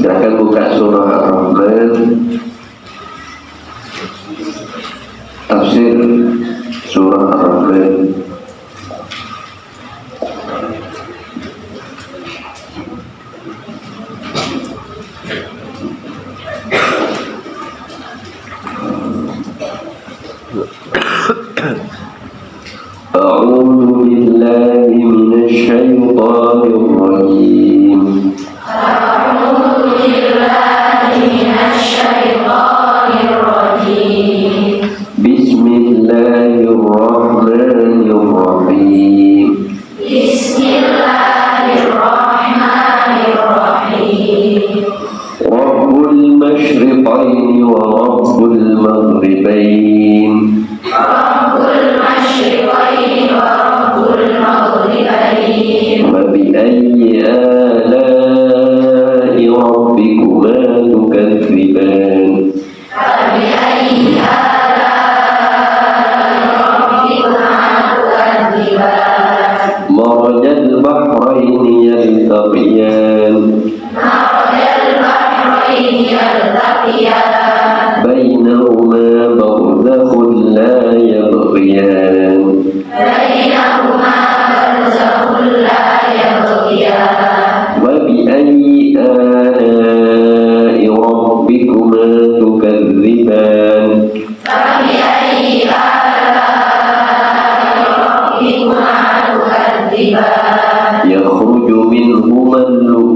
Silakan buka surah Ar-Rahman, tafsir surah Ar-Rahman. أعوذ بالله من الشيطان الرجيم. أعوذ بالله من الشيطان الرجيم. بسم الله الرحمن الرحيم. بسم الله الرحمن الرحيم. رب المشرقين ورب المغربين. رب المشرقين ورب المغربين. فبأي آلاء ربكما تكذبان. فبأي آلاء ربكما تكذبان. مرج البحرين يلتقيان. مرج البحرين يلتقيان. بينهما برزخ لا يبغيان. بينهما برزخ لا يبغيان. وبأي آلاء ربكما تكذبان. فبأي آلاء ربكما تكذبان. يخرج منهما اللؤلؤ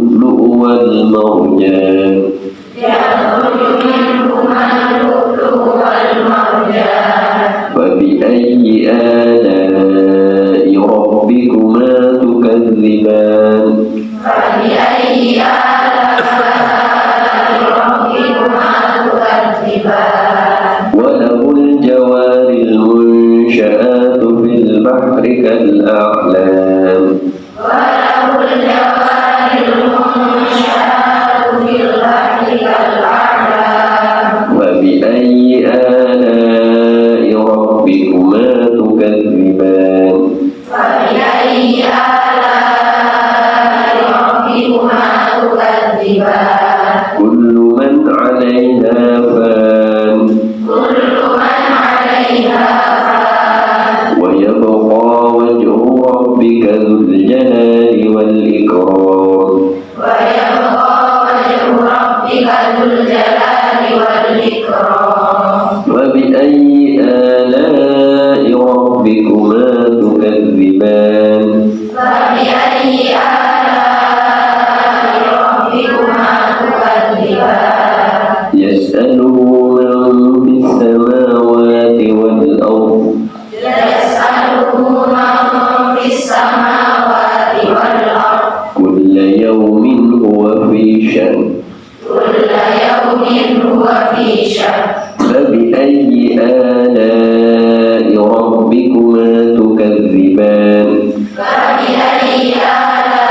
شأن كل يوم هو في شأن فبأي آلاء ربكما تكذبان فبأي آلاء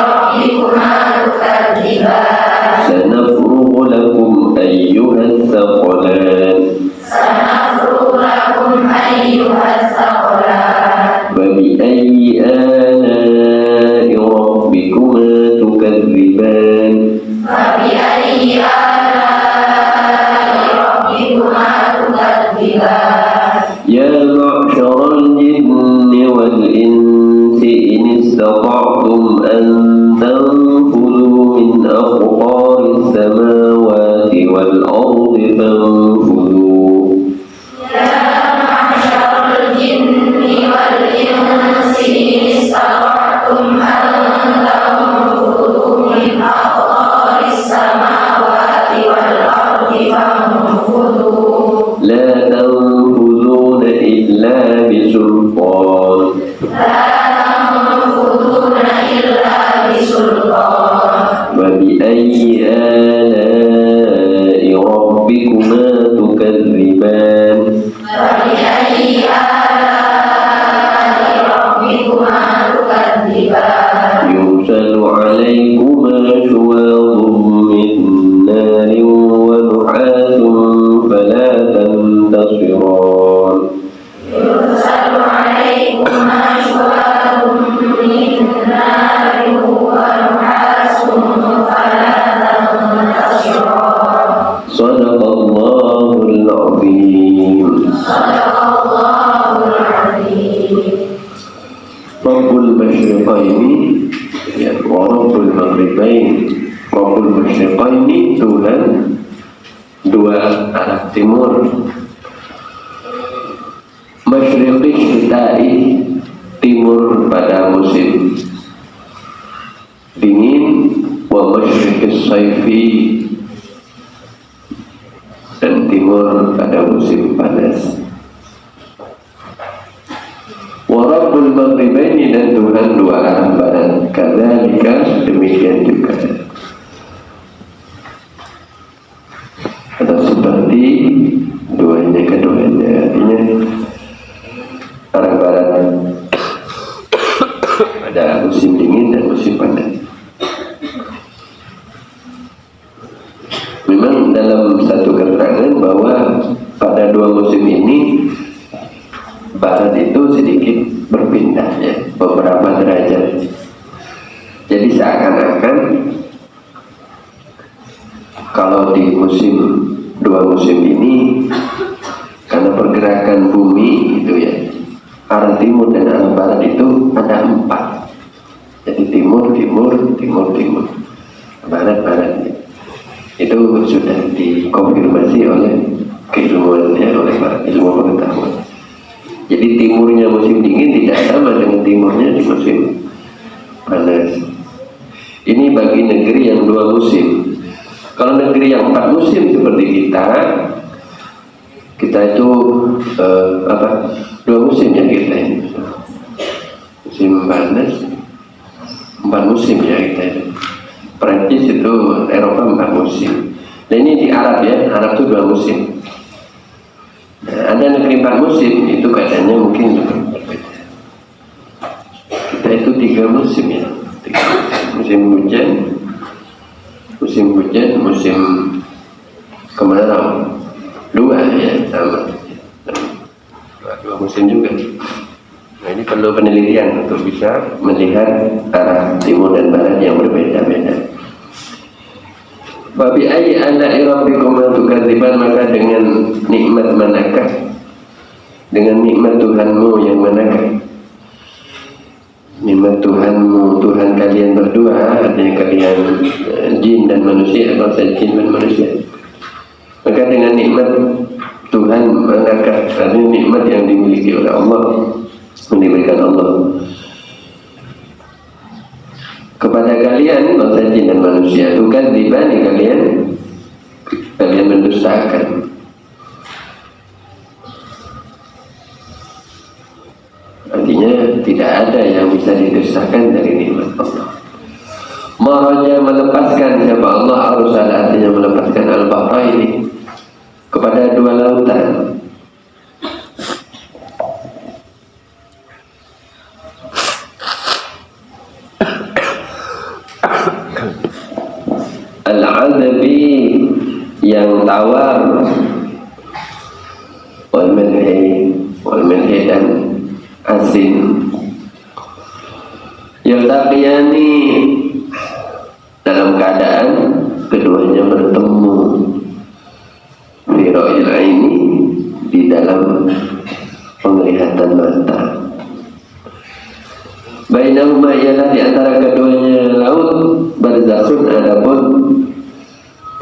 ربكما تكذبان سنفرغ لكم أيها الثقلان سنفرغ لكم أيها الثقلان فبأي آلاء ربكما تكذبان فبأي آلاء ربكما تكذبان يا معشر الجن والإنس إن استطعتم أن تنفذوا من أقطار السماوات والأرض فانفذوا يا معشر الجن والإنس إن استطعتم أن تنفذوا من أقطار السماوات والأرض فانفذوا لا تنفذون إلا بسلطان لا تنفذون إلا بسلطان فبأي آلاء ربكما تكذبان فبأي آلاء ربكما تكذبان يرسل عليكما شواظ من نار ونحاس فلا تنتصران يرسل عليكما شواظ من نار ونحاس فلا تنتصران صدق الله العظيم صدق الله العظيم Rabbul Masyriqaini ya, wa Rabbul Maghribain. Rabbul Masyriqaini Tuhan dua arah timur. Masyriqi syita'i timur pada musim dingin, wa masyriqis saifi dan timur pada musim panas. Wa Rabbul Maghribaini dan Tuhan dua arah barat. Kadzalika demikian juga. Atau seperti keduanya artinya arah barat pada musim dingin dan musim panas. Memang dalam satu keterangan bahwa pada dua musim ini barat itu sedikit berpindah ya, beberapa derajat. Jadi seakan-akan kalau di dua musim ini karena pergerakan bumi itu ya, arah timur dan arah barat itu ada 4. Jadi timur, barat, ya. Itu sudah dikonfirmasi oleh keilmuannya, oleh para ilmu pengetahuan. Jadi timurnya musim dingin tidak sama dengan timurnya di musim panas. Ini bagi negeri yang 2 musim. Kalau negeri yang 4 musim seperti kita itu 2 musim ya kita ini. Musim panas 4 musim ya kita ini. Perancis itu Eropa 4 musim. Nah ini di Arab ya, Arab itu 2 musim. Nah, ada negeri 4 musim itu keadaannya mungkin juga berbeda. Kita itu 3 musim ya, 3 musim hujan, musim kemarau, 2 ya sama, 2 musim juga. Nah ini perlu penelitian untuk bisa melihat arah timur dan barat yang berbeda-beda. Babi ayyi ala'i rabbikuma tukadziban, maka dengan nikmat manakah, dengan nikmat Tuhanmu yang manakah? Nikmat Tuhanmu, Tuhan kalian berdua, artinya kalian jin dan manusia, bangsa jin dan manusia. Maka dengan nikmat Tuhan manakah, artinya nikmat yang dimiliki oleh Allah, yang diberikan Allah kepada kalian bangsa jin dan manusia, tukadzibani, kalian mendustakan. Artinya tidak ada yang bisa didustakan dari nikmat Allah. Maraja melepaskan siapa Allah arsala artinya melepaskan al-bahra ini kepada dua lautan. Al-'adbi yang tawar, wal milhi dan asin. Yaltaqiyani dalam keadaan keduanya bertemu, fi ra'yil aini di dalam penglihatan mata. Bainahuma ialah di antara keduanya laut, barzakhun adapun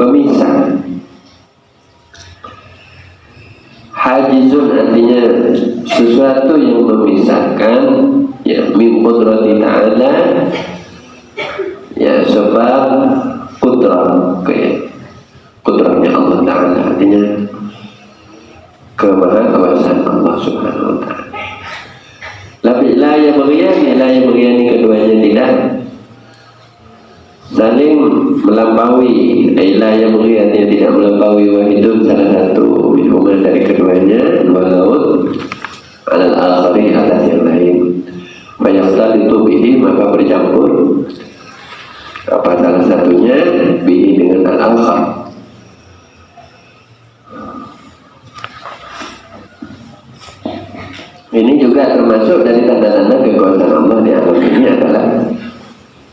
pemisah. Hajizun artinya sesuatu yang memisahkan, ya, min qudrati ta'ala, ya, sebab kudrahnya Allah Ta'ala, artinya kemahakuasaan Allah Subhanahu wa Ta'ala. La yabghiyani keduanya tidak saling melampaui. La yabghiyani tidak melampaui wahidun salah satu minhuma dari keduanya, dua laut, alal akhari atas yang lain. Bayaqtalitu bihi maka bercampur apa salah satunya bihi dengan al-akhar. Ini juga termasuk dari tanda-tanda kekuasaan Allah di alam ini adalah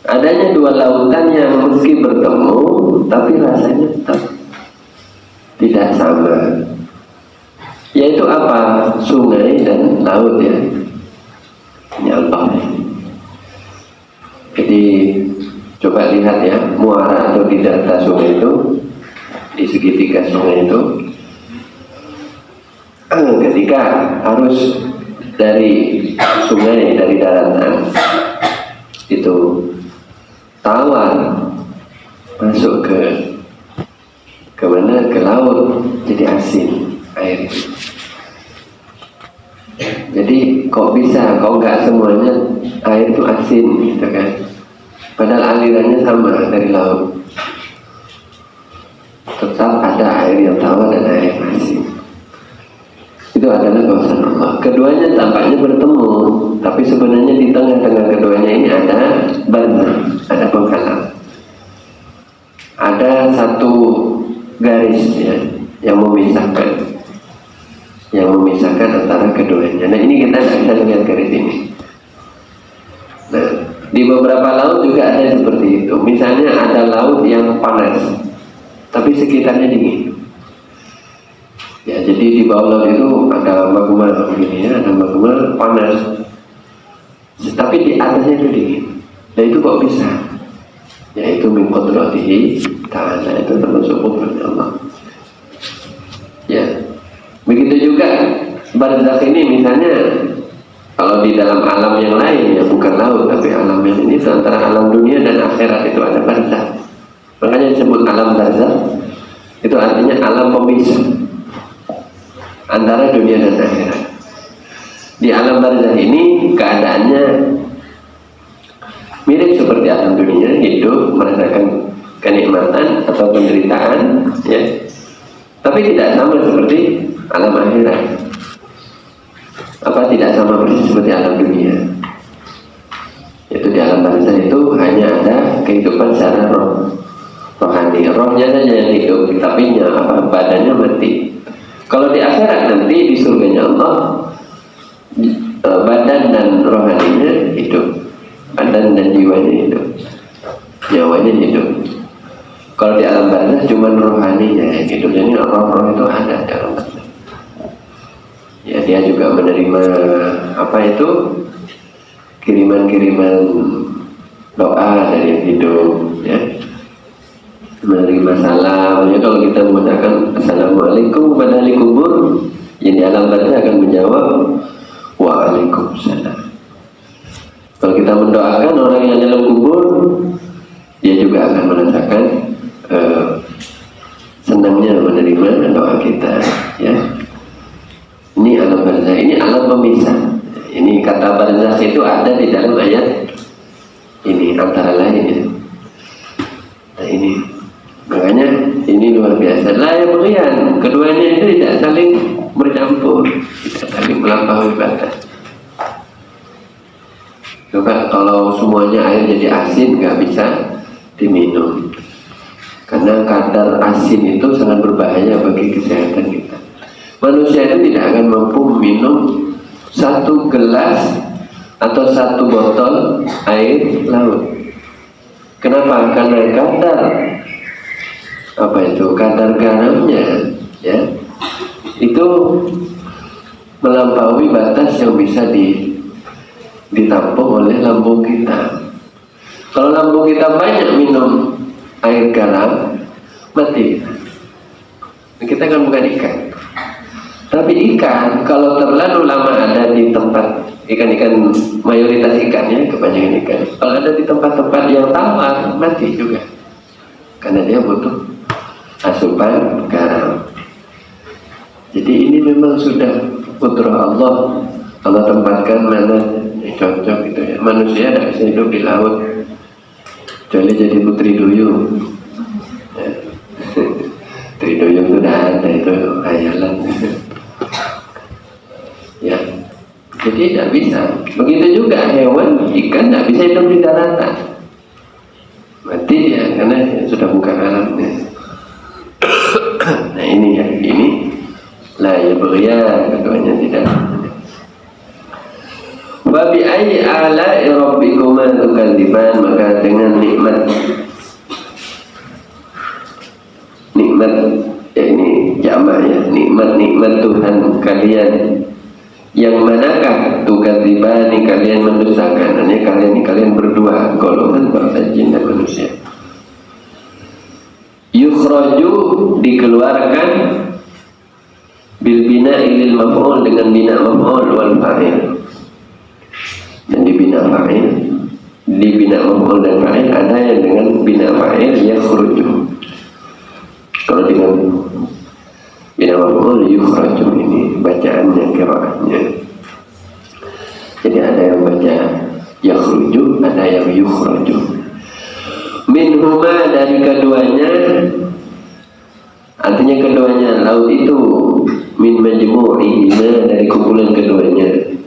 adanya dua lautan yang meski bertemu tapi rasanya tetap tidak sama. Yaitu apa? Sungai dan laut, ya. Ini Allah. Jadi coba lihat ya, muara atau di delta sungai itu, di segitiga sungai itu, ketika arus dari sungai, dari daratan itu tawar masuk ke mana? Ke laut, jadi asin air. Jadi kok bisa, kok nggak semuanya air itu asin gitu kan? Padahal alirannya sama dari laut. Tetap ada air yang tawar dan air yang asin. Itu adalah kekuasaan Allah. Keduanya tampaknya bertemu, tapi sebenarnya di tengah-tengah keduanya ini ada barzakh, ada penghalang. Ada satu garis, ya, yang memisahkan antara keduanya. Nah, ini kita tidak bisa lihat garis ini. Nah, di beberapa laut juga ada seperti itu. Misalnya ada laut yang panas, tapi sekitarnya dingin. Ya, jadi di bawah laut itu ada magma begini, ya, ada magma panas, tapi di atasnya itu dingin. Nah, itu kok bisa? Ya, itu min qudratihi ta'ala, itu termasuk qudratnya Allah. Ya, begitu juga barzakh ini misalnya, kalau di dalam alam yang lain, ya bukan laut tapi alam yang ini, antara alam dunia dan akhirat itu ada barzakh. Makanya disebut alam barzakh, itu artinya alam pemisah antara dunia dan akhirat. Di alam barzakh ini keadaannya mirip seperti alam dunia, hidup, merasakan kenikmatan atau penderitaan, ya, tapi tidak sama seperti alam akhirat. Apa tidak sama persis seperti alam dunia? Yaitu di alam barzakh itu hanya ada kehidupan secara rohani, rohnya saja yang hidup, tapi badannya mati. Kalau di akhirat nanti di surganya Allah, badan dan rohaninya hidup, badan dan jiwanya hidup, nyawanya hidup. Kalau di alam barzakh cuma rohaninya yang hidup. Jadi roh-roh itu ada di alam barzakh. Ya, dia juga menerima apa itu, kiriman-kiriman doa dari yang hidup, ya, menerima salam. Ya, kalau kita menggunakan assalamualaikum kepada ahli kubur, yang di alam barzakh akan menjawab waalaikumsalam. Kalau kita mendoakan orang yang dalam kubur, dia juga akan merasakan senangnya menerima doa kita, ya. Ini alam barzakh, ini alam pemisah. Ini kata barzakh itu ada di dalam ayat ini antara lain, ya. ini makanya ini luar biasa. La yabghiyan, keduanya itu tidak saling bercampur, tidak saling melampaui batas. Coba kalau semuanya air jadi asin, nggak bisa diminum, karena kadar asin itu sangat berbahaya bagi kesehatan kita. Manusia itu tidak akan mampu minum 1 gelas atau 1 botol air laut. Kenapa? Karena kadar garamnya ya itu melampaui batas yang bisa ditampung oleh lambung kita. Kalau lambung kita banyak minum air garam, mati kita kan bukan ikan. Tapi ikan kalau terlalu lama ada di tempat, ikan-ikan mayoritas ikannya, kebanyakan ikan, kalau ada di tempat-tempat yang tawar, mati juga, karena dia butuh asupan garam. Jadi ini memang sudah putra Allah, Allah tempatkan mana yang cocok gitu ya. Manusia tidak bisa hidup di laut kecuali jadi putri duyung ya. Putri duyung itu tidak ada, itu khayalan ya. Jadi tidak bisa. Begitu juga hewan, ikan tidak bisa hidup di daratan, mati dia karena sudah bukan alamnya. Nah ini ya, ini la yabghiyan, keduanya tidak. Wa bi ayyi ala'i rabbikuma tukadziban, maka dengan nikmat ya ini jamak ya, nikmat Tuhan kalian yang manakah tukadzibani, kalian mendustakan. Artinya kalian berdua, golongan bangsa jin dan manusia. Yukhraju, dikeluarkan, bil bina'i lil maf'ul, dengan bina maf'ul wal fa'il. Dan di bina fa'il, di bina maf'ul dan fa'il ada yang dengan bina fa'il yakhruju. Kalau dengan bina maf'ul yukhraju, ini bacaannya, qiraatnya. Jadi ada yang baca yakhruju, ada yang yukhraju. Minhuma, dari keduanya, artinya keduanya laut itu, min majmu'ihima, dari kumpulan keduanya.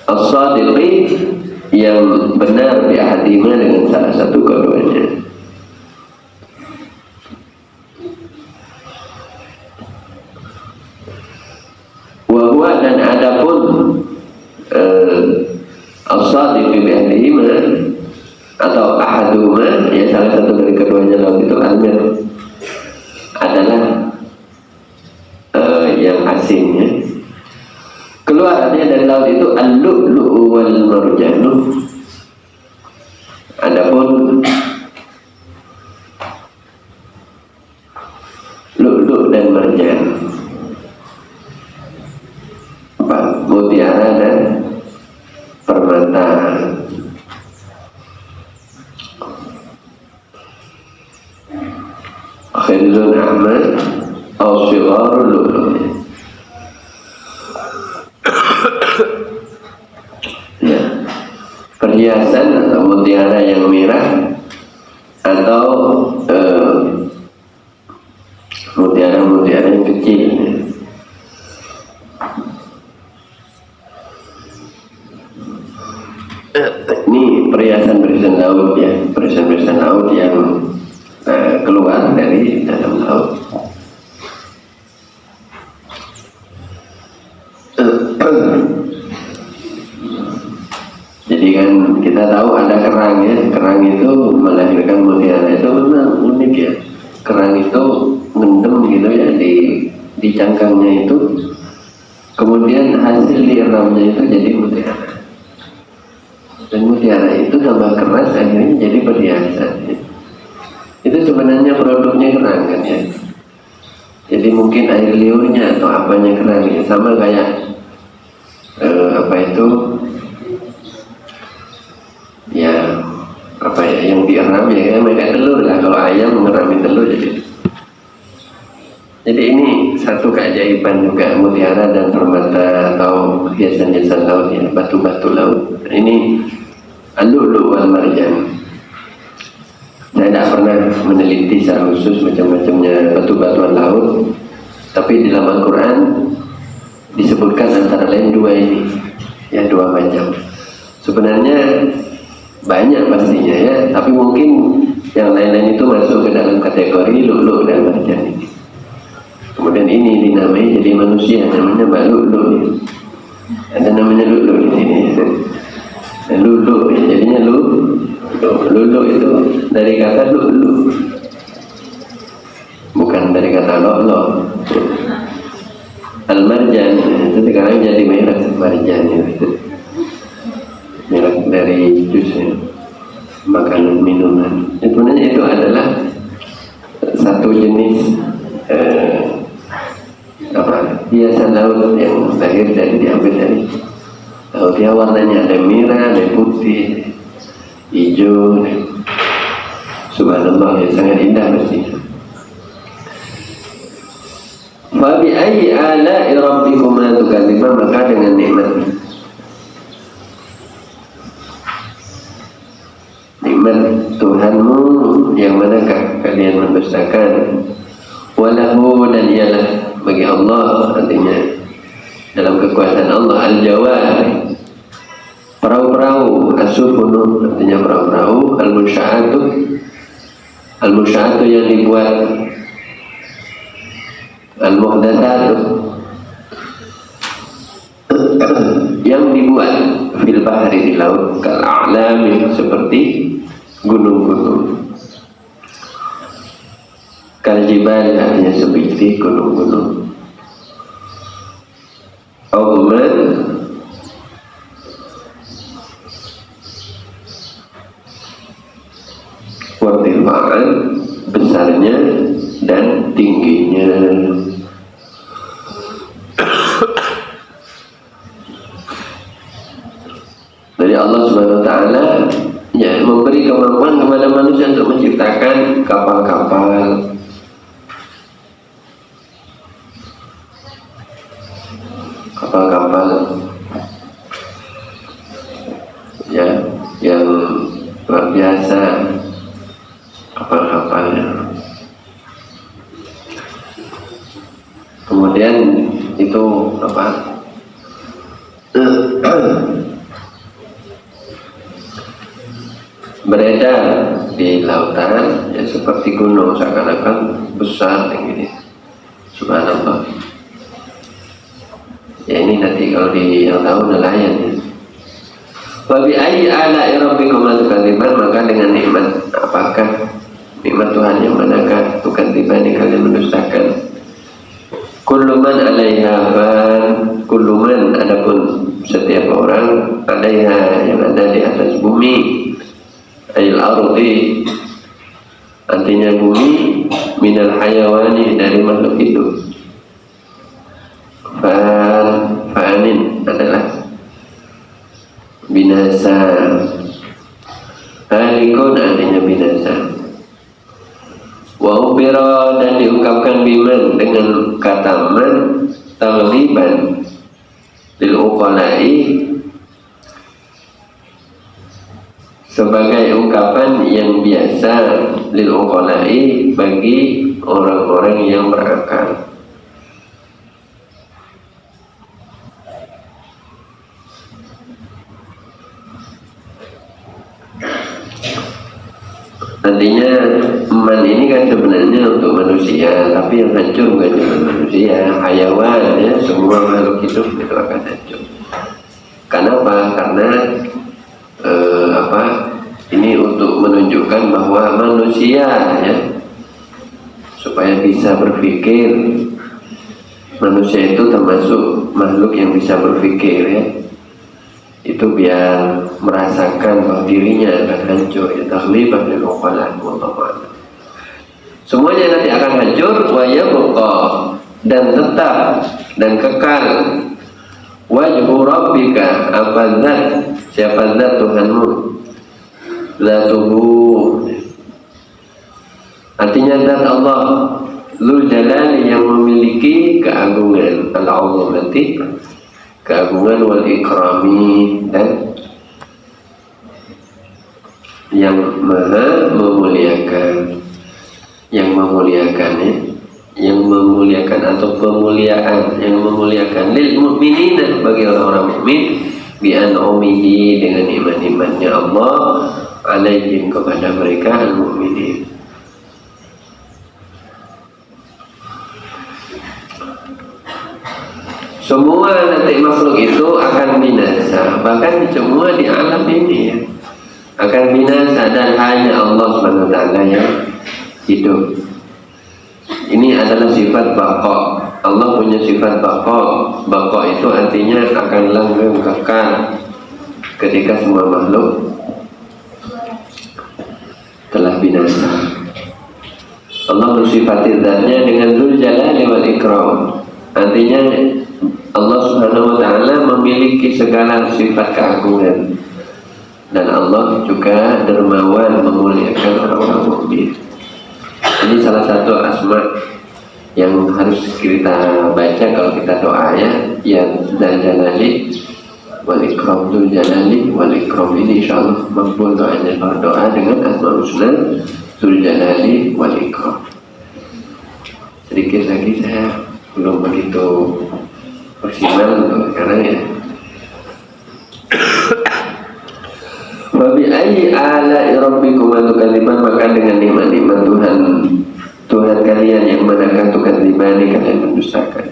As-sadiqi, yang benar bi ahadima, dengan salah satu keduanya. Wahwa, dan adapun as-sadiqi bi ahadima atau ahaduma, ya salah satu dari keduanya laut itu, al-mir, adalah yang asinnya. Keluarannya dari laut itu al-lu'lu'u wal marjanu. Adapun lu'lu' dan marjan, mutiara dan permata. Khilun ahmad au sigharul lu'lu'. Ya, perhiasan atau mutiara yang merah, atau mutiara yang kecil ya. Ini perhiasan laut ya, perhiasan laut yang keluar dari dalam laut. Jadi kan kita tahu ada kerang ya, kerang itu melahirkan mutiara, itu memang unik ya. Kerang itu ngendem gitu ya di cangkangnya itu, kemudian hasil dieramnya itu jadi mutiara. Dan mutiara itu tambah keras, akhirnya jadi perhiasan ya. Itu sebenarnya produknya kerang kan ya. Jadi mungkin air liurnya atau apanya kerang ya, sama kayak yang dieram ya, kayak telur lah. Kalau ayam mengerami telur jadi ini satu keajaiban juga mutiara dan permata atau hiasan-hiasan laut ya, batu-batu laut. Ini al-lu'lu' wal marjan. Saya tidak pernah meneliti secara khusus macam-macamnya batu-batuan laut, tapi di dalam Al-Quran disebutkan antara lain dua ini, ya dua macam. Sebenarnya banyak pastinya ya, tapi mungkin yang lain-lain itu masuk ke dalam kategori lu'lu' dan marjan ini. Kemudian ini dinamai jadi manusia, namanya Mbak Lu'lu'. Ada namanya Lu'lu' di sini. Lu'lu' ya, jadinya Lu'lu' itu dari kata lu'lu', bukan dari kata lo'lo'. Al-marjan itu sekarang jadi merek marjan ya. Merek dari jus ya, makanan minuman. Sebenarnya itu adalah satu jenis hiasan laut yang lahir dari diambil dari laut. Dia warnanya ada merah, ada putih, hijau. Subhanallah ya, sangat indah mestinya. Fa bi ayyi ala'i rabbikuma tukadziban, maka dengan nikmat Tuhanmu yang manakah kalian mendustakan? Walahu, dan ialah bagi Allah, artinya dalam kekuasaan Allah, al-jawar, perahu-perahu, as-sufunu, artinya perahu-perahu, al-musya'atu yang dibuat, al-muhdatsatu yang dibuat, fil bahri, di laut, kal a'lami, seperti gunung-gunung, kal jibal, artinya seperti gunung-gunung, auman, wartifa'an, besarnya dan tingginya. Dari Allah Subhanahu wa Ta'ala ya, memberi kemampuan kepada manusia untuk menciptakan kapal-kapal, ya, yang luar biasa kapal-kapalnya. Kemudian itu apa? Beredar di lautan ya, seperti gunung, seakan-akan besar tinggi. Subhanallah. Ya ini nanti kalau di yang tahu nelayan ya. Wa bi ayyi ala'i rabbikuma tukadziban, maka dengan nikmat apakah, nikmat Tuhan yang manakah tukadziban kalian mendustakan? Kullu man 'alaiha fan, kullu man, adapun setiap orang, 'alaiha yang ada di atas bumi, ayil ardi, artinya bumi, minal hayawani, dari makhluk hidup. Fa'anin adalah binasa, halikun artinya binasa. Wa ubira, dan diungkapkan biman dengan kata man, taghliban lil uqala'i, sebagai ungkapan yang biasa, lil uqala'i, bagi orang-orang yang berakal. Artinya man ini kan sebenarnya untuk manusia, tapi yang hancur bukan cuma manusia, hayawan ya, semua makhluk hidup itu akan hancur. Kenapa? Karena ini untuk menunjukkan bahwa manusia ya, supaya bisa berpikir, manusia itu termasuk makhluk yang bisa berpikir ya, itu biar merasakan bahwa dirinya akan hancur ya, taghliban lil uqala, semuanya nanti akan hancur. Wa yabqa, dan tetap dan kekal, wajhu rabbika, apa zat, siapa zat Tuhanmu, zatuhu, artinya zat Allah, Dzul Jalali, yang memiliki memiliki keagungan al-'azamati, keagungan wal ikrami, dan yang maha memuliakan, yang memuliakannya, yang memuliakan atau pemuliaan, yang memuliakan lil mu'minina, bagi orang-orang mukmin, bi an'umihi, dengan iman-imannya Allah alaihim, kepada mereka al-mu'minin. Semua nanti makhluk itu akan binasa, bahkan semua di alam ini ya, akan binasa, dan hanya Allah Subhanahu wa taala yang hidup. Ini adalah sifat baqa. Allah punya sifat baqa. Baqa itu artinya akan langgeng, kekal ketika semua makhluk telah binasa. Allah bersifati zatnya dengan Dzul Jalali wal Ikram. Artinya Allah Subhanahu wa taala memiliki segala sifat keagungan, dan Allah juga dermawan, memuliakan orang-orang mukmin. Ini salah satu asma yang harus kita baca kalau kita doa ya Dzul Jalali wal Ikram. Dzul Jalali wal Ikram ini insyaallah makbul doanya kalau doa dengan asmaul husna Dzul Jalali wal Ikram. Sedikit lagi, saya belum begitu maksimal untuk sekarang ya. Wa bi ayyi ala'i rabbikuma tukadziban, maka dengan nikmat-nikmat Tuhan kalian yang manakah tukadzibani, kalian mendustakan.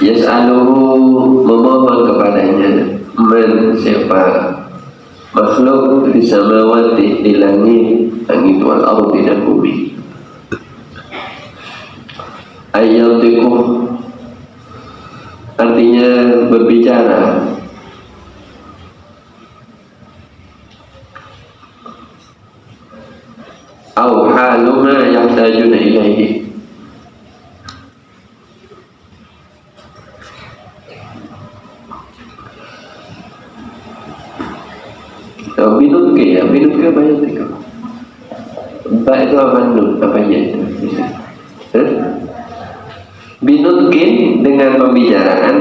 Yas'aluhu, memohon kepadanya, man, siapa, makhluk di samawati, di langit wal ardi, dan bumi. Ayyatiku, artinya berbicara. Au halu ma yahtajuna ilaihi, binutke ya, binutke banyak tiga. Ba itu apa nun? Apanya itu? Binutkin, dengan pembicaraan,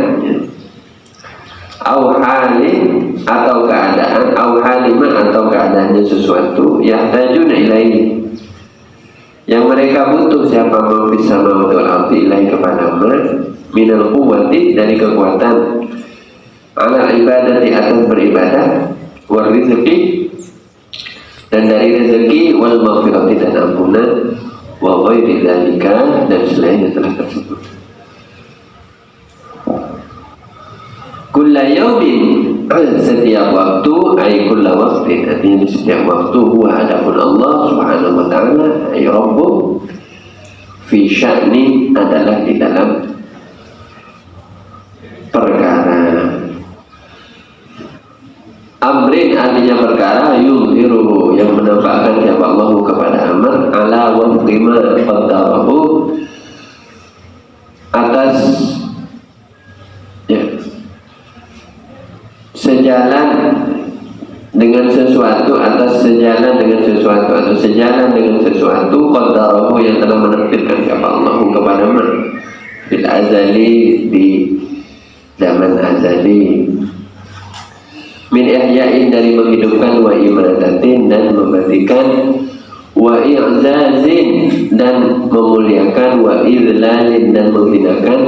au halin, atau keadaan, au halima, atau keadaannya sesuatu, yahtajuna ilaihi, yang mereka butuh, siapa, mafis samawati wal ardi, ilaihi, kepada Allah, minal quwwati, dari kekuatan, ala ibadati, atas beribadah, wal rizqi, dan dari rezeki, wal maghfirati, dan ampunan, wa ghairi dzalika, dan selain yang telah tersebut. Kulla yaumin, setiap waktu, ay kulla waqtin, artinya setiap waktu, huwa, adapun Allah Subhanahu wa ta'ala, ay Rabbu, fi sya'ni, adalah di dalam perkara. Amrin, artinya perkara, yudhiruhu, yang menampakkan siapa Allah kepada amr, ala wafqi ma qaddarahu, atas ya, sejalan dengan sesuatu, atas sejalan dengan sesuatu, atau sejalan dengan sesuatu, qaddarahu, yang telah menetapkan siapa Allah kepada amr, fil azali, di zaman azali, min ihya'in, dari menghidupkan, wa imatatin, dan mematikan, wa i'zazin, dan memuliakan, wa idlalin, dan menghinakan,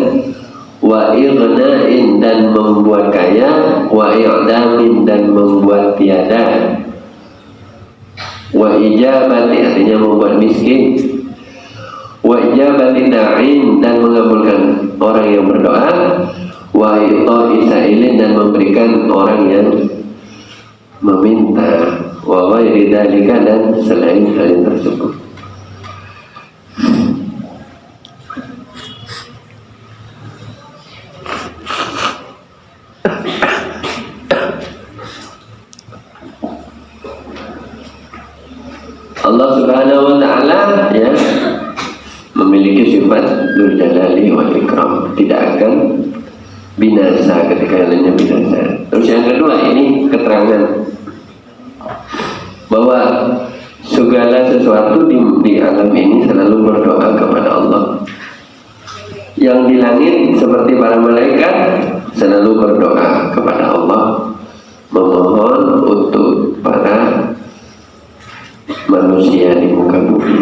wa ighna'in, dan membuat kaya, wa i'damin, dan membuat tiada, wa ijabati, artinya membuat miskin, wa ijabati da'in, dan mengabulkan orang yang berdoa, wa ita'i sa'ilin, dan memberikan orang yang meminta, wa ghairi dzalika, dan selain hal yang tersebut. Allah Subhanahu wa ta'ala ya memiliki sifat Dzul Jalali wal Ikram, tidak akan binasa ketika lainnya binasa. Terus yang kedua, ini keterangan bahwa segala sesuatu di alam ini selalu berdoa kepada Allah. yang di langit seperti para malaikat selalu berdoa kepada Allah, memohon untuk para manusia di muka bumi.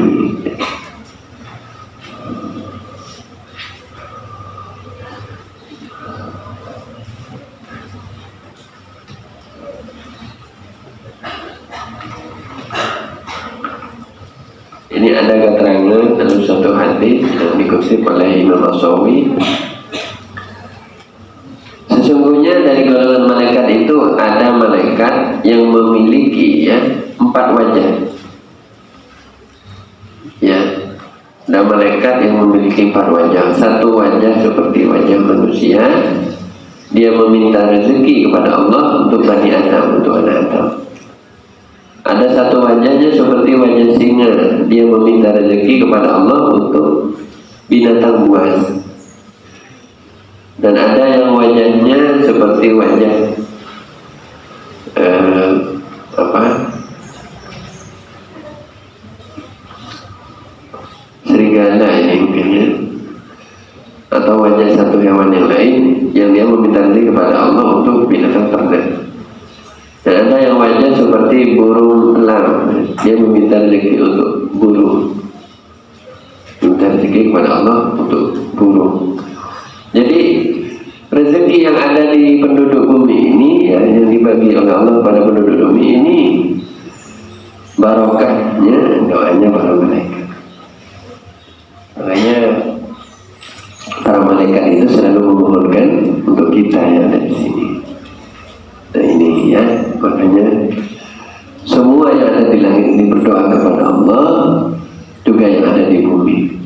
Ini ada keterangan dalam suatu hadis yang dikutip oleh Imam Ashawi. Sesungguhnya dari golongan malaikat itu ada malaikat yang memiliki 4 wajah. Ya, ada malaikat yang memiliki 4 wajah. Satu wajah seperti wajah manusia, dia meminta rezeki kepada Allah untuk Bani Adam, untuk anak Adam. Ada satu wajahnya seperti wajah singa, dia meminta rezeki kepada Allah untuk binatang buas. Dan ada yang wajahnya seperti wajah serigala ini mungkinnya, atau wajah satu hewan yang lain yang dia meminta rezeki kepada Allah untuk binatang ternak. Dan ada yang wajah seperti burung elang, dia meminta rezeki untuk burung, minta rezeki kepada Allah untuk burung. Jadi rezeki yang ada di penduduk bumi ini, yang dibagi oleh Allah pada penduduk bumi ini, barokahnya doanya para malaikat. Makanya para malaikat itu selalu memohonkan untuk kita yang ada di sini. Nah ini makanya semua yang ada di langit ini berdoa kepada Allah, juga yang ada di bumi,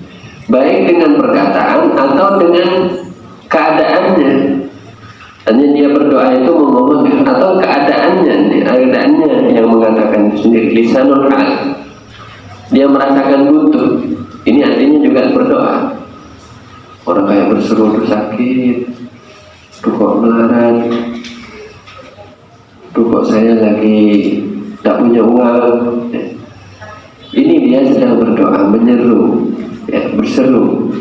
baik dengan perkataan atau dengan keadaannya. Hanya dia berdoa itu memohon, atau keadaannya yang mengatakan sendiri, lisanul hal, dia merasakan butuh. Ini artinya juga berdoa. Orang kayak berseru sakit, tuh kok melarat, tuh kok saya lagi tak punya uang. Ini dia sedang berdoa, menyeru, berseru.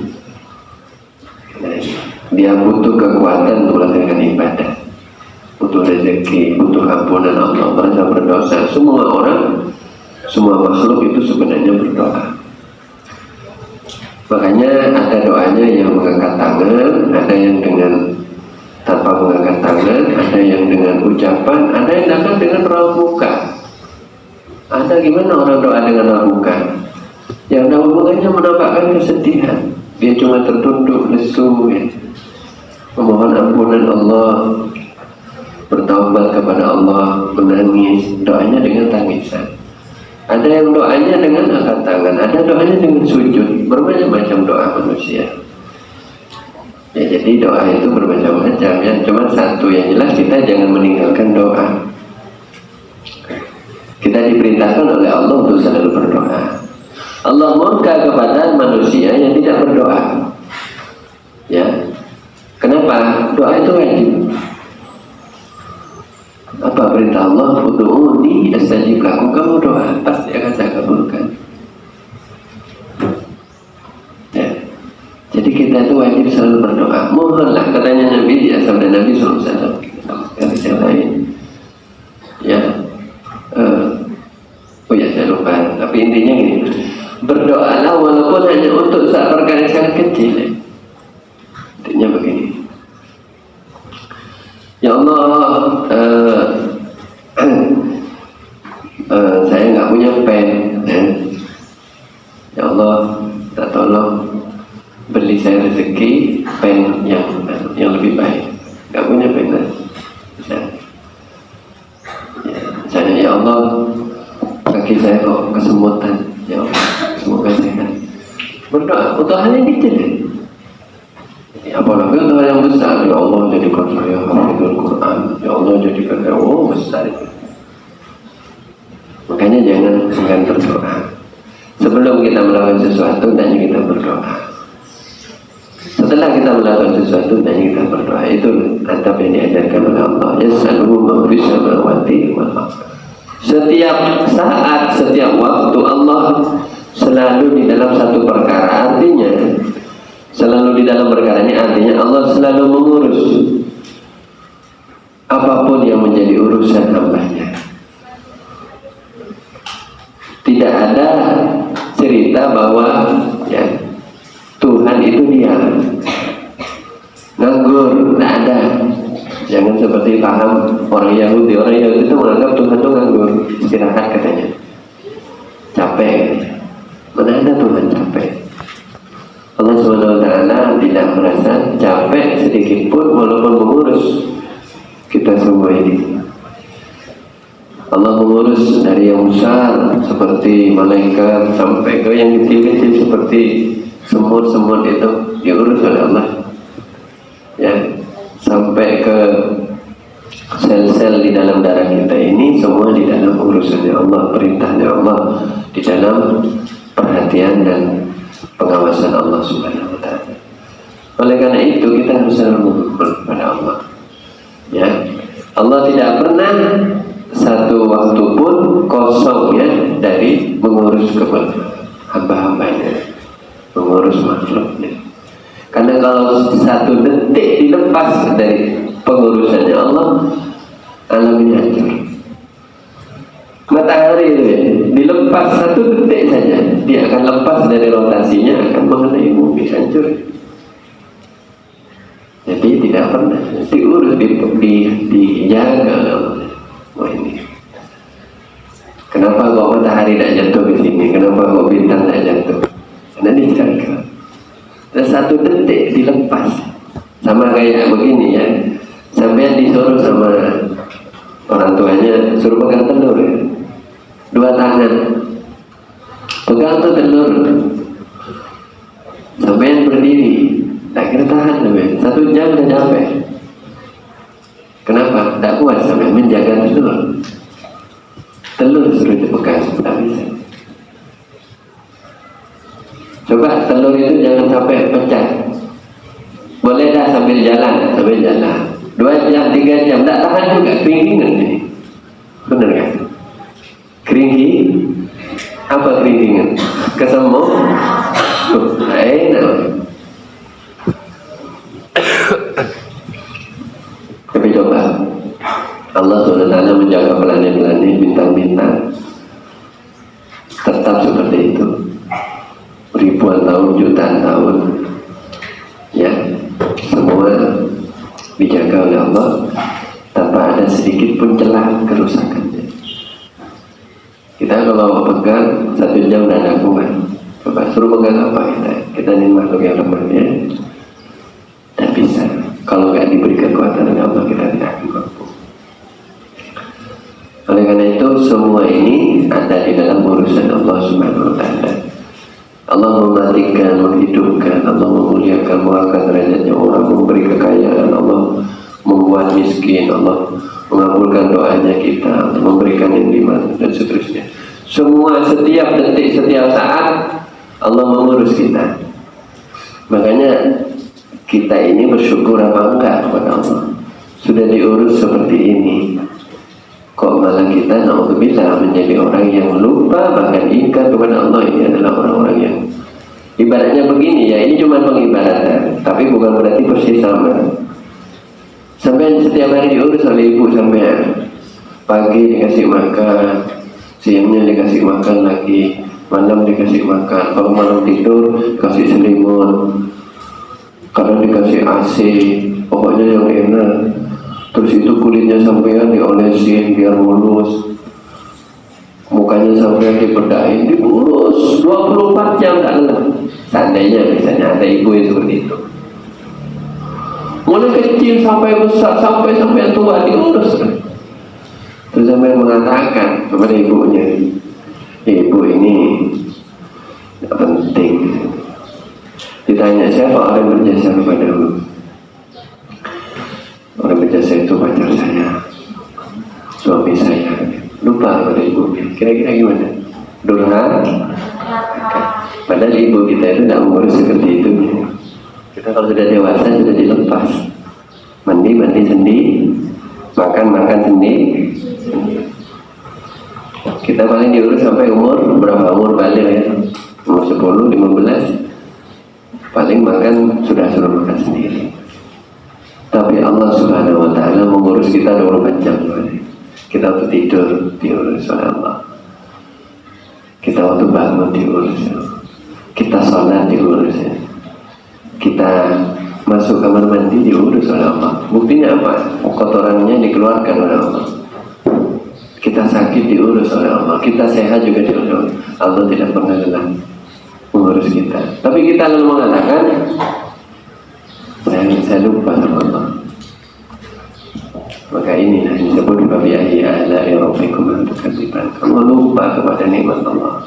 Dia butuh kekuatan untuk melakukan ibadah, butuh rezeki, butuh ampunan Allah, merasa berdosa. Semua orang, semua makhluk itu sebenarnya berdoa. Makanya ada doanya yang mengangkat tangan, ada yang dengan tanpa mengangkat tangan, ada yang dengan ucapan, ada yang datang dengan raut muka. Ada gimana orang doa dengan raut muka? Yang raut mukanya menampakkan kesedihan. Dia cuma tertunduk, lesu, memohon ampunan Allah, bertaubat kepada Allah, menangis. Doanya dengan tangisan. Ada yang doanya dengan angkat tangan, ada doanya dengan sujud. Bermacam-macam doa manusia. Ya, jadi doa itu bermacam-macam, cuma satu yang jelas, kita jangan meninggalkan doa. Kita diperintahkan oleh Allah untuk selalu berdoa. Allah murka kepada manusia yang tidak berdoa. Ya, kenapa? Doa itu wajib. Apa perintah Allah? Ud'uni astajib lakum. Kamu doa, pasti akan saya kabulkan. Ya. Jadi kita itu wajib selalu berdoa. Mohonlah, katanya Nabi, sabda Nabi SAW. Kata yang lain. Ya. Saya lupa. Tapi intinya gini. Berdoalah walaupun hanya untuk saat perkara yang sangat kecil. Intinya begini. Ya Allah, saya nggak punya pen. Ya Allah, tolong beli saya rezeki pen yang lebih baik. Nggak punya pen, misalnya ya Allah, kaki saya kok kesemutan. Ya Allah, semoga sehat. Berdoa untuk hal yang kecil. Apalagi untuk hal yang besar. Ya Allah, jadikan saya hafizul Quran. Ya Allah, jadikan saya besar itu. Makanya jangan segan berdoa. Sebelum kita melakukan sesuatu, hendaknya kita berdoa. Setelah kita melakukan sesuatu, hendaknya kita berdoa. Itu adab yang diajarkan oleh Allah. Yas'aluhu man fis samawati wal ardh. Setiap saat, setiap waktu Allah selalu di dalam satu perkara. Artinya selalu di di dalam perkara ini artinya Allah selalu mengurus apapun yang menjadi urusan hambanya. Tidak ada cerita bahwa ya, Tuhan itu diam, nganggur, tidak ada. Jangan seperti paham orang Yahudi. Orang Yahudi itu menganggap Tuhan itu nganggur, istirahat katanya, capek. Mana ada Tuhan capek? Allah SWT tidak merasa capek sedikit pun walaupun mengurus kita semua ini. Allah mengurus dari yang besar seperti malaikat sampai ke yang kecil-kecil seperti semut-semut itu diurus oleh Allah. Ya, sampai ke sel-sel di dalam darah kita ini semua di dalam urusannya Allah, perintahnya Allah, di dalam perhatian dan pengawasan Allah Subhanahu wa Ta'ala. Oleh karena itu kita harus selalu bersyukur kepada Allah. Ya, Allah tidak pernah satu waktu pun kosong ya dari mengurus hamba-hambanya, mengurus makhluknya. Karena kalau satu detik dilepas dari pengurusannya Allah, alam ini hancur. Matahari itu ya, dilepas satu detik saja, dia akan lepas dari rotasinya, akan mengenai bumi, hancur. Jadi tidak pernah diurus, dijaga oleh Allah. Wah ini. Kenapa kok matahari tidak jatuh di sini? Kenapa kok bintang tidak jatuh? Karena dijaga. Dan satu detik dilepas. Sama kayak begini ya. Sampai disuruh sama orang tuanya suruh pegang telur ya. 2 tangan. Pegang tuh telur. Sampai berdiri. Tak kira tahan sampai 1 jam udah capek. Kenapa? Tak kuat sampai menjaga telur. Telur suruh dipegang, tak bisa. Coba telur itu jangan sampai pecah. Boleh dah sambil jalan, 2 jam, 3 jam, tak tahan juga, keringkingan ini. Benar kan? Keringking? Apa keringkingan? Kesemut? Enak. Tapi coba Allah SWT menjaga planet-planet, bintang-bintang tetap seperti itu ribuan tahun, jutaan tahun ya, semua dijaga oleh Allah tanpa ada sedikit pun celah kerusakannya. Kita kalau pegang 1 jam udah ada kuat. Coba suruh pegang apa kita ini makhluk yang lemah ya, tak bisa. Kalau nggak diberi kekuatan oleh Allah, kita tidak akan mampu. Oleh karena itu semua ini ada di dalam urusan Allah Subhanahu wa Ta'ala. Allah mematikan, menghidupkan, Allah memuliakan, mengangkat derajatnya orang, memberi kekayaan, Allah membuat miskin, Allah mengabulkan doanya kita, memberikan yang dimana dan seterusnya. Semua setiap detik, setiap saat Allah mengurus kita. Makanya kita ini bersyukur apa enggak kepada Allah? Sudah diurus seperti ini. Kok malah kita naudzubillah menjadi orang yang lupa bahkan ingkar kepada Allah. Ini adalah orang-orang yang ibaratnya begini ya, ini cuma pengibaratan, tapi bukan berarti persis sama. Sampai setiap hari diurus oleh ibu, sampai pagi dikasih makan, siangnya dikasih makan lagi, malam dikasih makan, kalau malam tidur kasih selimut, kadang dikasih AC, pokoknya yang enak. Terus itu kulitnya sampean diolesin biar mulus, mukanya sampean dibedain, diurus 24 jam tak lelah. Seandainya misalnya ada ibu yang seperti itu, mulai kecil sampai besar, sampai tua diurus. Terus sampai mengatakan kepada ibunya, ibu ini tidak penting. Ditanya siapa orang yang berjasa kepadamu? Orang berjasa itu pacar saya, suami saya. Lupa pada ibu. Kira-kira gimana? Durhaka. Padahal ibu kita itu tidak mengurus seperti itu. Kita kalau sudah dewasa sudah dilepas. Mandi sendiri, makan sendiri. Kita paling diurus sampai umur berapa? Umur balik ya, umur 10, 15. paling makan sudah suruh makan sendiri. Tapi Allah Subhanahu wa Ta'ala mengurus kita 24 jam. Kita waktu tidur diurus oleh Allah, kita waktu bangun diurus, kita sholat diurus, kita masuk kamar mandi diurus oleh Allah. Buktinya apa? Kotorannya dikeluarkan oleh Allah. Kita sakit diurus oleh Allah, kita sehat juga diurus. Allah tidak pernah lelah mengurus kita. Tapi kita lalu mengatakan, saya lupa sama Allah. Maka inilah yang disebut babi'ahi ala'i rabbikum tukadziban. Kamu lupa kepada nikmat Allah.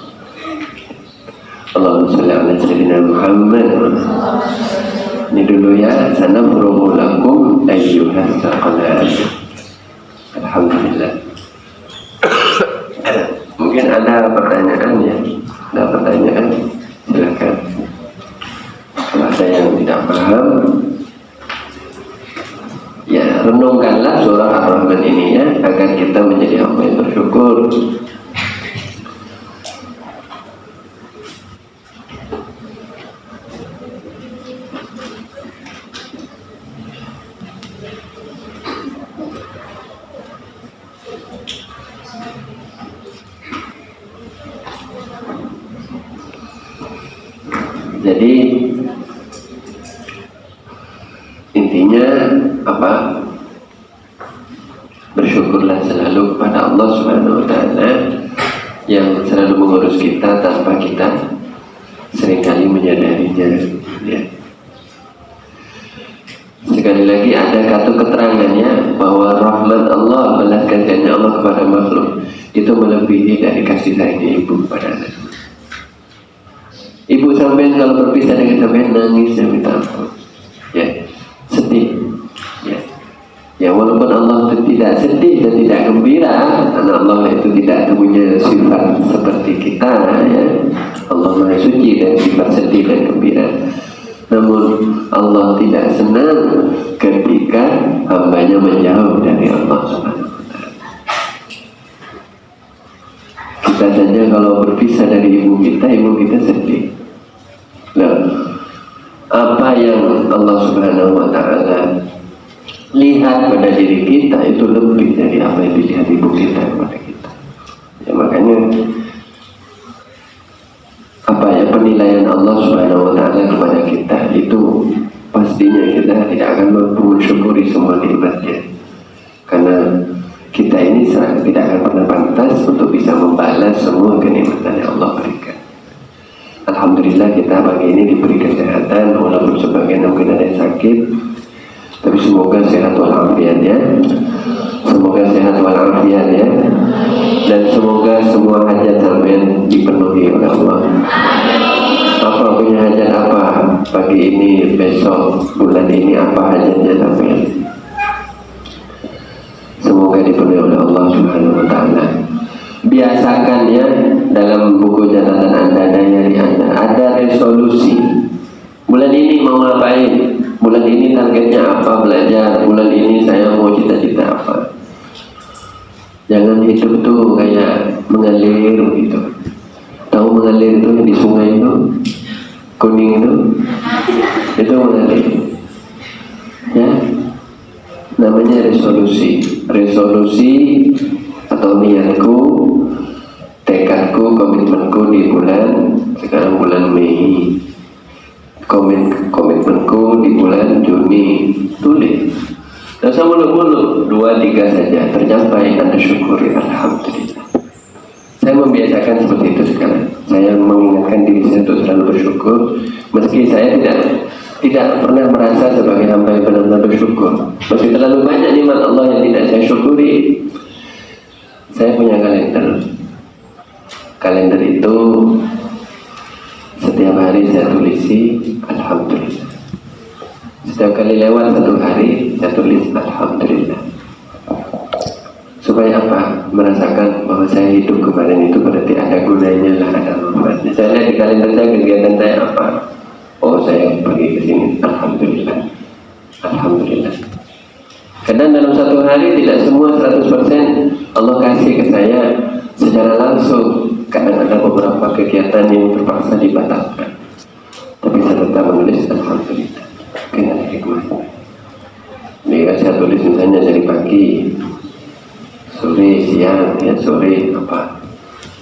Allahumma shalli ala sayyidina Muhammad. Ini dulu ya, sanafrugu lakum ayyuhas thaqalan. Alhamdulillah. Mungkin ada pertanyaan ya? Ada pertanyaan? Silakan. Kalau ada yang tidak paham, ya renungkanlah surah Ar-Rahman ini ya, agar kita menjadi hamba yang bersyukur. Jadi intinya apa? Bersyukurlah selalu kepada Allah Subhanahu wa Ta'ala yang selalu mengurus kita tanpa kita seringkali menyadarinya ya. Sekali lagi ada satu keterangannya bahwa rahmat Allah, belas kasihannya Allah kepada makhluk itu melebihi dari kasih sayangnya ibu kepada anak. Ibu sampean kalau berpisah dengan sampean nangis dan minta ampun, ya, sedih, ya walaupun Allah itu tidak sedih dan tidak gembira, karena Allah itu tidak punya sifat seperti kita, ya. Allah Maha Suci dan sifat sedih dan gembira. Namun Allah tidak senang ketika hambanya menjauh dari Allah Subhanahu wa Ta'ala. Kita saja kalau berpisah dari ibu kita sedih. Nah, apa yang Allah Subhanahu wa Ta'ala lihat pada diri kita itu lebih dari apa yang dilihat ibu kita kepada kita. Ya, makanya apa ya penilaian Allah Subhanahu wa Ta'ala kepada kita itu pastinya kita tidak akan mampu mensyukuri semua nikmatnya, karena kita ini tidak akan pernah pantas untuk bisa membalas semua kenikmatan yang Allah berikan. Alhamdulillah kita pagi ini diberi kesehatan, walaupun sebagian mungkin ada yang sakit, tapi semoga sehat walafiat ya. Semoga sehat walafiat ya. Dan semoga semua hajat sampean dipenuhi oleh Allah. Apa punya hajat apa pagi ini, besok, bulan ini, apa hajatnya sampean? Semoga dipenuhi oleh Allah Subhanahu wa Ta'ala. Biasakan ya, dalam buku catatan Anda, diary Anda, ada resolusi. Bulan ini mau ngapain? Bulan ini targetnya apa belajar? Bulan ini saya mau cita-cita apa? Jangan hidup tuh kayak mengalir gitu. Tahu mengalir itu di sungai itu, kuning itu mengalir. Ya, namanya resolusi. Resolusi atau niatku, tekadku, komitmenku di bulan, sekarang bulan Mei, komitmenku di bulan Juni, tulis. Dan saya muluk-muluk 2-3 saja tercapai, Anda syukuri, alhamdulillah. Saya membiasakan seperti itu sekarang. Saya mengingatkan diri saya untuk selalu bersyukur, meski saya tidak pernah merasa sebagai hamba yang benar-benar bersyukur. Meski terlalu banyak nikmat Allah yang tidak saya syukuri. Saya punya kalender. Kalender itu setiap hari saya tulisi alhamdulillah. Setiap kali lewat satu hari saya tulis alhamdulillah. Supaya apa? Merasakan bahwa saya hidup kemarin itu berarti ada gunanya lah, ada manfaatnya. Saya lihat di kalender saya kegiatan saya apa. Oh, saya pergi ke sini, alhamdulillah. Alhamdulillah. Kadang dalam satu hari tidak semua 100% Allah kasih ke saya secara langsung. Kadang ada beberapa kegiatan yang terpaksa dibatalkan. tapi saya tetap menulis alhamdulillah. Mungkin ada hikmah. Jadi saya tulis misalnya dari pagi, sore, siang, ya sore apa,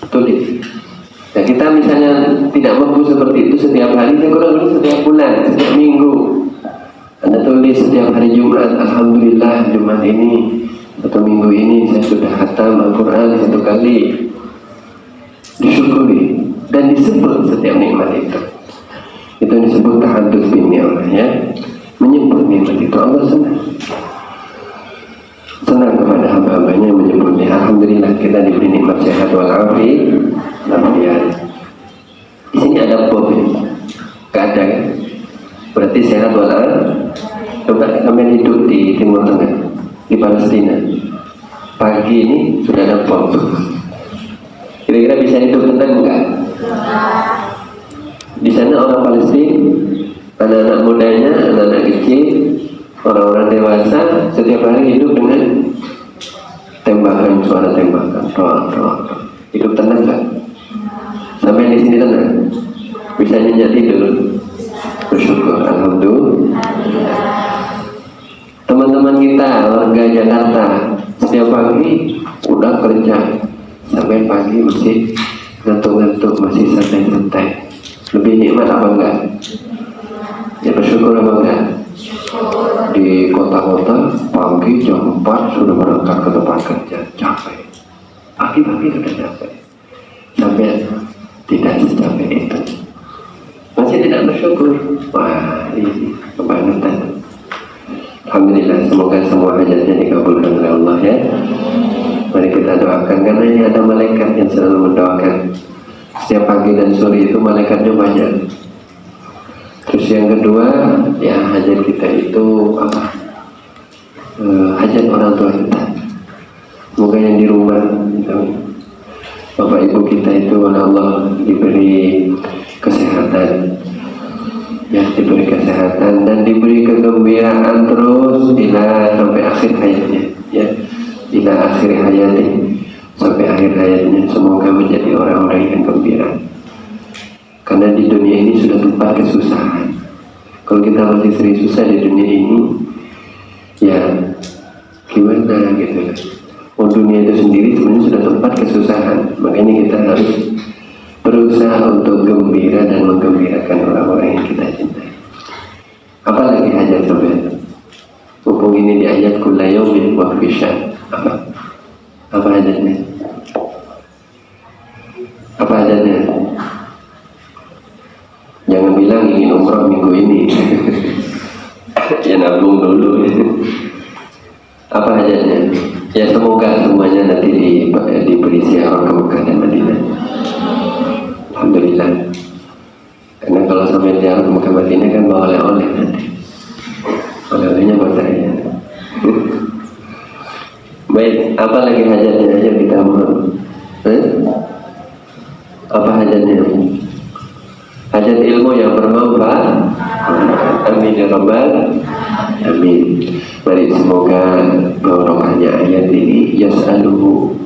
tulis. Nah kita misalnya tidak mampu seperti itu setiap hari, saya kurang lebih setiap bulan, setiap minggu. Anda tulis setiap hari Jumat, alhamdulillah Jumat ini atau minggu ini saya sudah khatam Al-Quran 1 kali. Disyukuri dan disebut setiap nikmat itu. Itu disebut tahadduts bin ni'mah, ya. Menyebut nikmat itu Allah senang kepada hamba-hambanya yang menyebutnya. Alhamdulillah kita diberi nikmat sehat walafiat. Di sini ada bom ya? Gak ada kan? Berarti sehat walafiat. Coba kami hidup di Timur Tengah, di Palestina. Pagi ini sudah ada bom. Kira-kira bisa hidup tenang enggak? Di sana orang Palestina, anak-anak mudanya, anak-anak kecil, orang-orang dewasa setiap hari hidup dengan tembakan, suara tembakan, doa. Hidup tenang enggak? Sampai di sini tenang? Bisa nyenyak tidur? Bersyukur, alhamdulillah. Teman-teman kita warga Jakarta setiap pagi udah kerja sampai pagi masih ngantuk-ngantuk, masih santai-santai. Lebih nikmat apa enggak? Ya bersyukur apa enggak? Di kota-kota pagi jam 4 sudah berangkat ke tempat kerja, capek. Pagi-pagi sudah capek. Sampai tidak secapek itu. Masih tidak bersyukur. Wah, ini kebangetan. Alhamdulillah, semoga semua hajatnya dikabulkan oleh Allah, ya. Mari kita doakan, karena ini ada malaikat yang selalu mendoakan. Setiap pagi dan sore itu malaikatnya banyak. Terus yang kedua, ya hajat kita itu apa? Hajat orang tua kita. Semoga yang di rumah, Bapak Ibu kita itu oleh Allah diberi kesehatan, ya diberi kesehatan dan diberi kegembiraan terus sampai akhir hayatnya, ya ila akhir hayatnya, sampai akhir hayatnya. Semoga menjadi orang-orang yang gembira, karena di dunia ini sudah tempat kesusahan. Kalau kita masih sering susah di dunia ini, ya gimana gitu. Oh, dunia itu sendiri sebenarnya sudah tempat kesusahan. Makanya kita harus berusaha untuk gembira dan menggembirakan orang-orang yang kita cintai. Apalagi hajat sebenarnya. Mumpung ini di ayat kulla yaumin wa fisyan. Apa hajatnya? Apa hajatnya? Jangan bilang ingin umrah minggu ini. Ya nabung dulu. Apa hajatnya? Ya semoga semuanya nanti diberi ziarah ke Mekah dan Madinah. Alhamdulillah. Karena kalau sampai ziarah ke Mekah Madinah kan bawa oleh-oleh nanti. Oleh-olehnya buat saya. Baik, apa lagi hajatnya? Ayo kita mohon. Apa hajatnya? Hajat ilmu yang bermanfaat. Amin ya rabbal amin. Mari semoga barokahnya ayat ini, yas'aluhu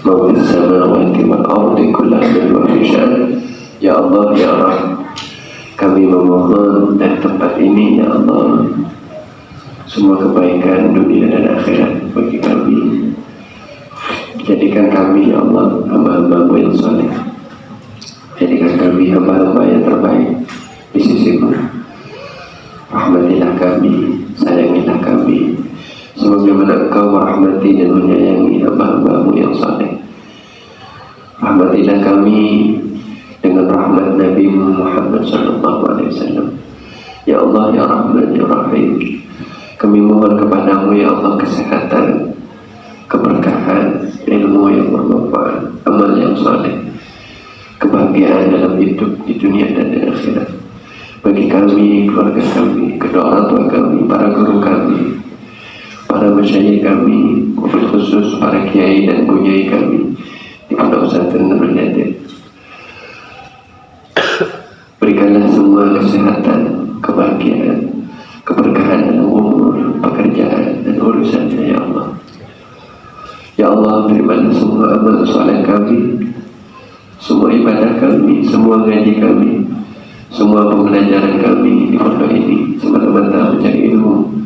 ma fis samawati wal ardi kullu yawmin wa fisyan. Ya Allah, ya Rabb, kami memohon dari tempat ini, ya Allah, semua kebaikan dunia dan akhirat bagi kami. Jadikan kami, ya Allah, hamba-hamba-Mu yang saleh. Jadikan kami hamba-hamba yang terbaik di sisi-Mu. Rahmatilah kami, sayangilah kami, sebagaimana Engkau merahmati dan menyayangi hamba-hamba-Mu yang saleh. Rahmatilah kami dengan rahmat Nabi Muhammad SAW. Ya Allah, ya Rahman, ya Rahim, kami mohon kepadamu, ya Allah, kesehatan, keberkahan, ilmu yang bermanfaat, amal yang saleh, kebahagiaan dalam hidup di dunia dan di akhirat bagi kami, keluarga kami, kedua orang tua kami, para guru kami, para masyayikh kami, wabil khusus para kiai dan bunyai kami di Pondok Pesantren Nurul Yatim. Berikanlah semua kesehatan, kebahagiaan, keberkahan dalam umur, pekerjaan dan urusannya, ya Allah. Ya Allah, terimalah semua amal soleh kami, semua ibadah kami, semua ngaji kami, semua semua pembelajaran kami di pondok ini semata-mata mencari ilmu,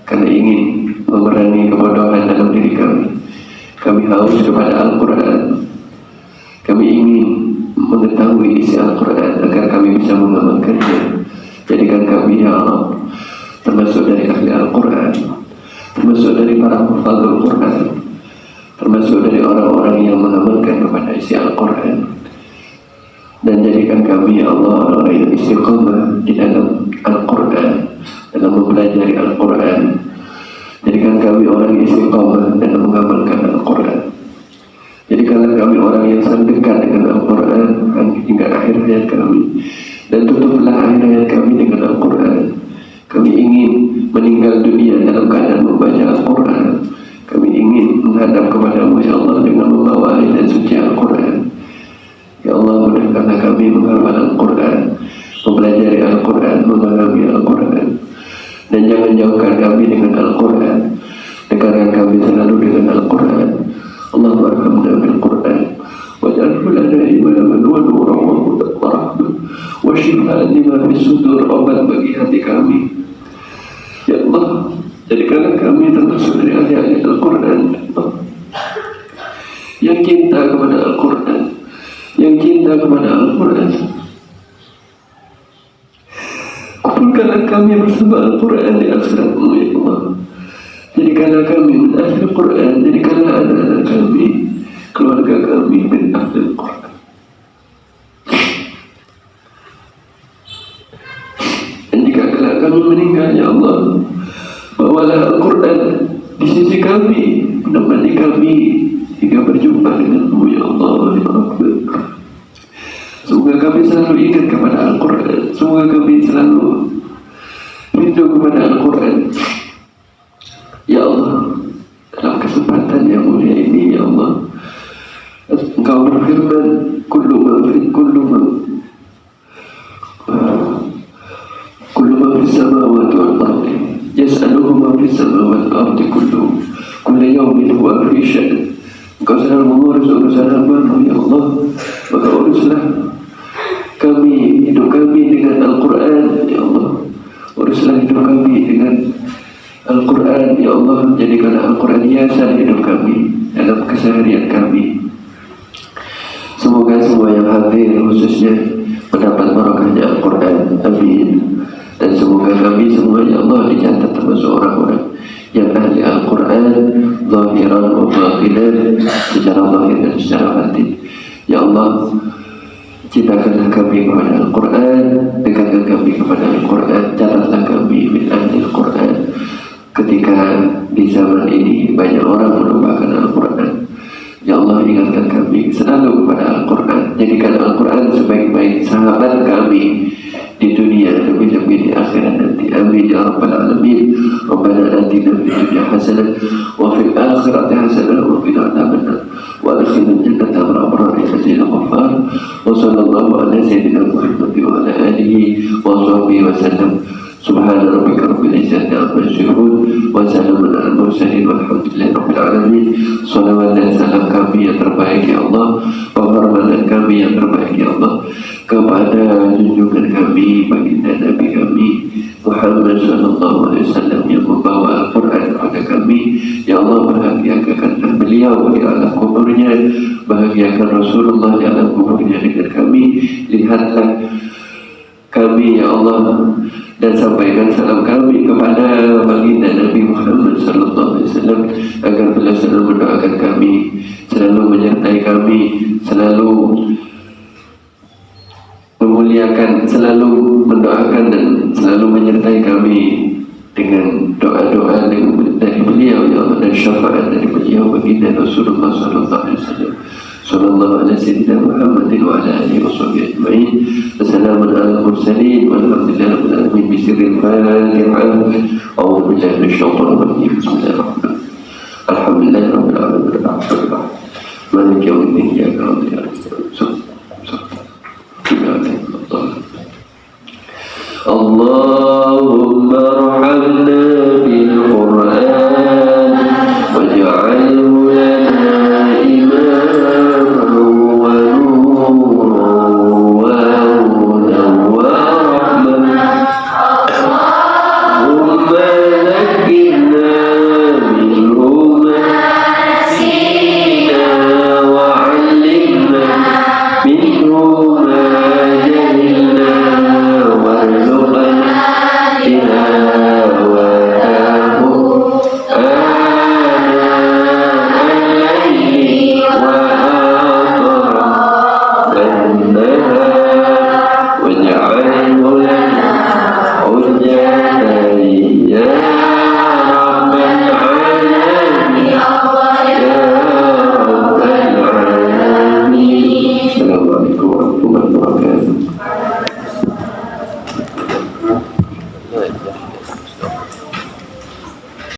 karena ingin memerangi kebodohan dalam diri kami. Kami haus kepada Al-Quran. Kami ingin mengetahui isi Al-Quran agar kami bisa mengamalkannya. Jadikan kami, ya Allah, termasuk dari ahli Al-Quran, termasuk dari para hafal Al-Quran, termasuk dari orang-orang yang mengamalkan kepada isi Al-Quran. Dan jadikan kami, ya Allah, orang-orang yang istiqamah di dalam Al-Quran, dalam mempelajari Al-Quran. Jadikan kami orang yang istiqamah dalam mengamalkan Al-Quran. Jadikanlah kami orang yang sangat dekat dengan Al-Quran hingga akhir hayat kami. Dan tutuplah akhir hayat kami dengan Al-Quran. Kami ingin meninggal dunia dalam keadaan membaca Al-Quran. Kami ingin menghadap kepada-Mu, ya Allah, dengan membawa ayat dan suci Al-Quran. Ya Allah, mudahkanlah kami menghafal Al-Quran, mempelajari Al-Quran, memahami Al-Quran. Dan jangan jauhkan kami dengan Al-Quran. Dekatkan kami selalu dengan Al-Quran. Allahumma arhamna bil-Quran waj'alhu lana imaman wa nuran wa hudan wa rahmah wa shifaan lima fis sudur, obat bagi hati kami. Ya Allah, jadikanlah kami termasuk dari ahli Al-Quran, yang cinta kepada Al-Quran, yang cinta kepada Al-Quran. Kumpulkanlah kami bersama Al-Quran di akhirat-Mu, ya Allah. Jadikanlah kami min ahli Al-Quran. Jadikanlah anak-anak kami, keluarga kami min ahli Al-Quran. Dan jika kelak kami meninggal, ya Allah, bawalah Al-Quran di sisi kami, menemani kami hingga berjumpa dengan-Mu, ya Allah, ya Rabbal. Semoga kami selalu ingat kepada Al-Quran. Semoga kami selalu rindu kepada Al-Quran. Ya Allah, dalam kesempatan yang mulia ini, ya Allah, Engkau berfirman, kullu ma fis samawati wal ardi yas'aluhu ma fis samawati wal ardi kullu yawmin huwa fi sya'n. Engkau selalu mengurus urusan hamba-Mu, ya Allah. Maka uruslah kami, hidup kami dengan Al-Quran, ya Allah. Uruslah hidup kami dengan Al-Quran, ya Allah. Jadikan Al-Quran hiasan hidup kami dalam keseharian kami. Semoga semua yang hadir khususnya mendapat barakahnya Al-Quran. Amin. Dan semoga kami semua, ya Allah, dicatat termasuk orang-orang yang ahli Al-Quran zahiran wa batinan, secara zahir dan secara batin. Ya Allah, cintakanlah kami kepada Al-Quran, dekatkan kami kepada Al-Quran, catatlah kami min ahli Al-Quran. Ketika di zaman ini banyak orang melupakan Al-Quran, ya Allah, ingatkan kami selalu kepada Al-Quran. Jadikan Al-Quran sebaik-baik sahabat kami di dunia, lebih-lebih di akhirat nanti. Amin ya rabbal alamin. Rabbana atina fid dunya hasanah wa fil akhirati hasanah wa qina adzabannar wa adkhilna jannata ma'al abrar innaka ghaffar. Wa sallallahu ala sayyidina Muhammad wa ala alihi wa sahbihi wa sallam. Subhana rabbika rabbil izzati amma yasifun wa salamun alal mursalin walhamdulillahi rabbil alamin. Salawat dan salam kami yang terbaik, ya Allah, penghormatan kami yang terbaik, ya Allah, kepada junjungan kami, baginda Nabi kami Muhammad sallallahu alaihi wasallam, yang membawa Al-Quran kepada kami. Ya Allah, bahagiakanlah beliau di alam kuburnya, bahagiakan Rasulullah di alam kuburnya dengan kami. Lihatlah kami, ya Allah, dan sampaikan salam kami kepada baginda Nabi Muhammad sallallahu alaihi wasallam, agar beliau selalu mendoakan kami, selalu menyertai kami, selalu memuliakan, selalu mendoakan dan selalu menyertai kami dengan doa-doa dari beliau, ya Allah, dan syafaat dari beliau baginda Rasulullah sallallahu alaihi wasallam. Sallallahu alaihi sayyidina Muhammadin wa ala alihi wa sahbihi ajma'in. Wassalamun ala mursalin walhamdulillahi rabbil alamin. Bisirril Fatihah. A'udzu billahi minasyaitonir rajim. Bismillahirrahmanirrahim. Alhamdulillahi rabbil alamin. Maliki yaumiddin. Iyyaka na'budu wa iyyaka nasta'in. Allah